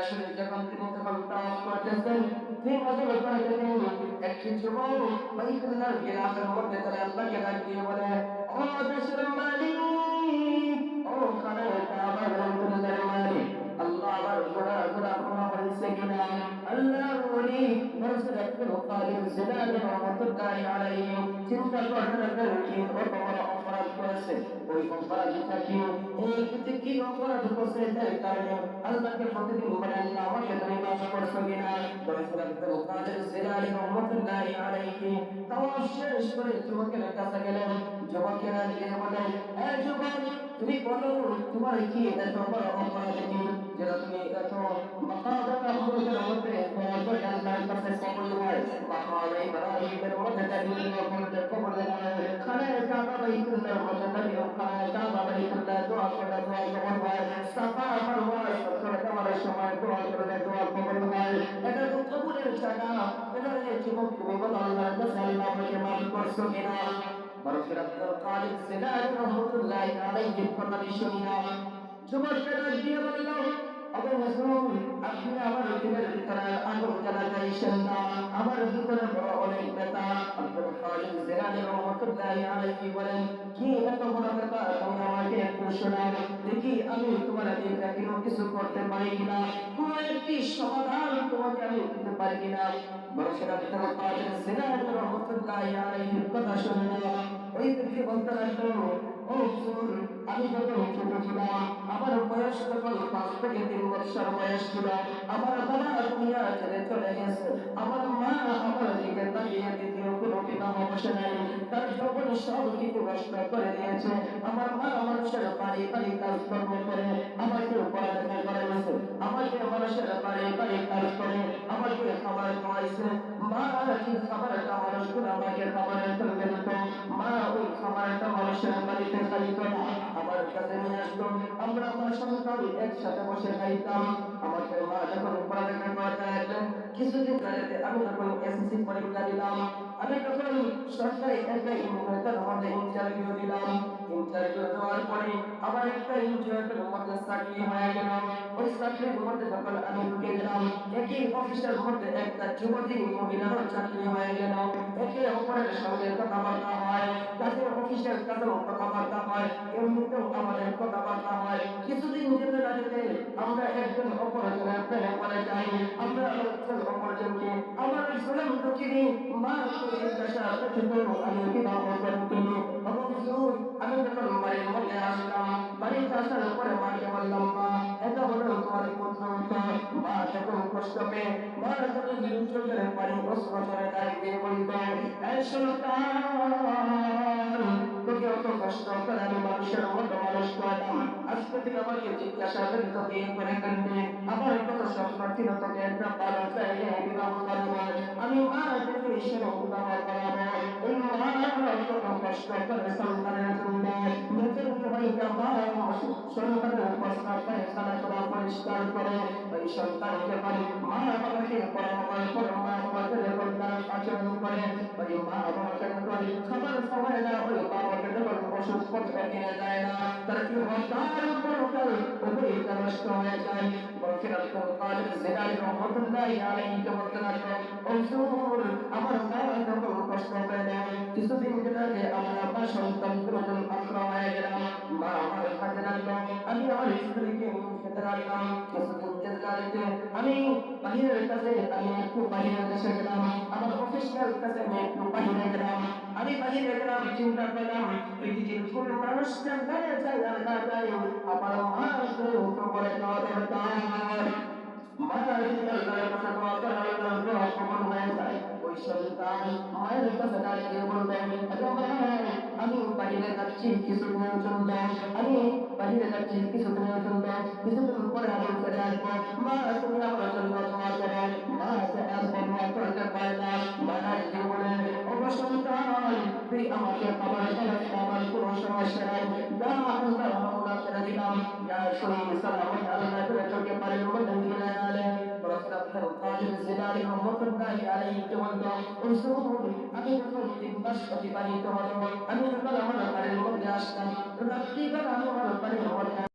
আসলে যখন তিনি তখন তাওয়াফ করতেছেন, ঠিক আসলে করতেছেন একটি যুবক বাইতুল্লাহ গিলাফের মধ্যে তারা আল্লাহকে ডাক দিয়ে বলে, ও দেশের মালিক, ও খানের কাবার বাইতুল্লাহর মালিক, আল্লাহ আমার গোড়া গোড়া ক্ষমা হয়েছে কিনা? আল্লাহর ওলি বরসের আব্দুল কাদের জিলানী রহমাতুল্লাহি আলাইহি চিন্তা করলেন কি কত বড় অপরাধ করেছে। ওই অপরাধটা কি? এই যে কি অপরাধ করেছে এর কারণে আল্লাহকে প্রতিদিন বলে, আল্লাহ আমাকে তুমি মাফ করছো কিনা? বরসের আব্দুল কাদের জিলানী রহমাতুল্লাহি আলাইহি তাওয়াফ শেষ করে যুবকের কাছে গেলেন। যুবকেরা গিয়ে বলে, এই যুবক, তুমি বলো তোমার কি এত বড় অপরাধ কি যেটা তুমি এত মাকাদানা হুরুদের মধ্যে দোয়া করে আল্লাহর কাছে কবুল হয়? মাকামে ইব্রাহিমের মধ্যে দাঁড়িয়ে করতে কবুল হয়, খানের কাবা বাইতুল্লাহর মধ্যে দাঁড়িয়ে খানের কাবা বাইতুল্লাহ দোয়া করে দোয়া কবুল হয়, সাফা মারওয়া করে দেওয়ার সময় দোয়া করে দোয়া কবুল হয়। এটা তো কবুলের জায়গা। এটা যুবক তুমি বলো আল্লাহর কাছে, আল্লাহ আমাকে মাফ করছো কিনা? বরফের আব্দুল কাদের জিলানী রহমাতুল্লাহি আলাইহি কথাটি শুনিয়া যুবকেরা দিয়ে বলল, আবু হুজুর, আপনি আমার দিলের ভিতরে আগুন জ্বালাইছেন না, আমার ভিতরে বড় অনেক ব্যথা। আব্দুল কাদের জিলানী রহমাতুল্লাহি আলাইহি বলেন, কি এত বড় ব্যথা তুমি আমাকে একটু শোনাও দেখি, আমি তোমার দিকে কিছু করতে পারি কিনা, কোন একটি সমাধান তোমাকে আমি দিতে পারি কিনা। বরফের আব্দুল কাদের জিলানী রহমাতুল্লাহি আলাইহি কথা শুনে ওই ব্যক্তি বলতে লাগলো, ও হুজুর, আমি যখন ছোট ছিলাম, আমার বয়স তখন 5 থেকে 3 বছর বয়স ছিল, আমার বাবা দুনিয়া ছেড়ে চলে গেছে, আমার মা আমার দিকে তাকিয়ে দ্বিতীয় কোনো বিবাহ বসে নাই, তার যখন সব কিছু নষ্ট করে দিয়েছে। আমার মা মানুষের বাড়ি বাড়ি কাজকর্ম করে আমাকে পড়ালেখা করাইছে, আমাকে মানুষের বাড়ি বাড়ি কাজ করে আমাকে খাবার খাওয়াইছে। মা কি খাবারটা মানুষগুলো আমাকে খাবারের জন্য দিত, মা ওই খাবারটা মানুষের বাড়িতে খাইত না, আমার কাছে নিয়ে আসতো, আমরা আমার সন্তান একসাথে বসে খাইতাম। আমাকে মা যখন পড়ালেখা করাতে লাগলেন, কিছুদিন আগে আমি যখন এসএসসি পরীক্ষা দিলাম, আমি তখন সরকারি একটা ইউনিভার্সিটির মধ্যে ইন্টারভিউ দিলাম। ইন্টারভিউ দেওয়ার পরে আবার একটা ইউনিভার্সিটির মধ্যে চাকরি হয়ে গেল। ওই চাকরির মধ্যে যখন আমি ঢুকে গেলাম, একই অফিসের মধ্যে একটা যুবতী মহিলারও চাকরি হয়ে গেল। একে অপরের সঙ্গে কথাবার্তা হয়, তাদের অফিসের কাছেও কথাবার্তা হয়, এমনিতেও আমাদের কথাবার্তা হয়। কিছুদিন যেতে না যেতে আমরা একজন অপরজনের প্রেমে পড়ে যাই, আমরা একজন অপরজনকে আমার জনম দুঃখিনী মা জিজ্ঞাসা করছিল, আমি বিবাহ করತೀನಿ। আমি যখন বাড়ির মধ্যে আসলাম, বাড়িতে আসার পরে মাকে বললাম, মা এটা হলো তোমার পুত্র। মা যখন কষ্ট পেয়ে মা যখন চোখের পানি কষ্ট করে দাঁড়িয়ে বলতো, এই সন্তান, তোকে অত কষ্ট করে আমি মানুষের মতো মানুষ করলাম, আজকে থেকে আমাকে জিজ্ঞাসা করি তো বিয়ে করে ফেলবে, আমার কত স্বপ্ন ছিল তোকে একটা ভালো চাইলে বিবাহ করবো, আমি মা থেকে ঈশ্বর বিবাহ করাবো। ওই মা কত কষ্ট করে সন্তানের জন্য নিজের ভাইটা মা সন্তানের কষ্ট পায়খানা করা পরিষ্কার করে ওই সন্তানকে পারে, মা বাবাকে পরামর্শ করে, মা বাবাকে যখন তারা আচরণ করে, ওই মা বাবাকে যখন খাবার সময় না, ওই বাবাকে যখন ওষুধপত্র কিনে দেয় না, তার কি হয়, তার উপর ওইটা নষ্ট হয়ে যায়। বরফের আব্দুল কাদের জিলানী রহমাতুল্লাহি আলাইহি বলতে লাগলো, ও হুজুর, আমার মা যখন কষ্ট পেয়ে দেয়, কিছুদিন আগে আমার মা সন্তান দুজন আমরা হয়ে গেলাম, মা আমার কাছে লাগলো, আমি আমার স্ত্রীকে খেতে লাগলাম। কিছুদিন যেতে যেতে আমি বাহিরের কাছে, আমি একটু বাহিরের দেশে গেলাম, আমার অফিসিয়াল কাছে আমি একটু বাহিরে গেলাম। আমি বাহিরে গেলাম, চিন্তা করলাম পৃথিবীর কোন মানুষ জানতে চাই আর না চাই, আমার মাকে উপরে দেওয়া দরকার। মায়ের আল্লাহর কাছে দোয়া করে আল্লাহর দোয়া কবুল হয়ে যায়। ওই সন্তান মায়ের কাছে দাঁড়িয়ে বলবে, আমি বাহিরে যাচ্ছি কিছুদিনের জন্য, আমি বাহিরে যাচ্ছি কিছুদিনের জন্য, কিছুদিন পরে আমি ফিরে আসবো, মা তুমি আমার জন্য দোয়া করো। মা সে আর দোয়া করতে পারে না, মায়ের জীবনে অবসন্তান তুই আমাকে খাবার খাওয়াতে আমার কোনো সমস্যা নাই, যা আল্লাহ আমরা করে দিলাম, যা শরীর সালামত আল্লাহ করে তোকে পারের মধ্যে ফিরে আনে। আব্দুল কাদের জিলানী রহমাতুল্লাহি আলাইহি বলতো, আমি যখন 3 মাস অতিবাহিত হলো, আমি যখন আমার বাড়ির মধ্যে আসলাম, রাত্রিবেলা আমি আমার বাড়ির মধ্যে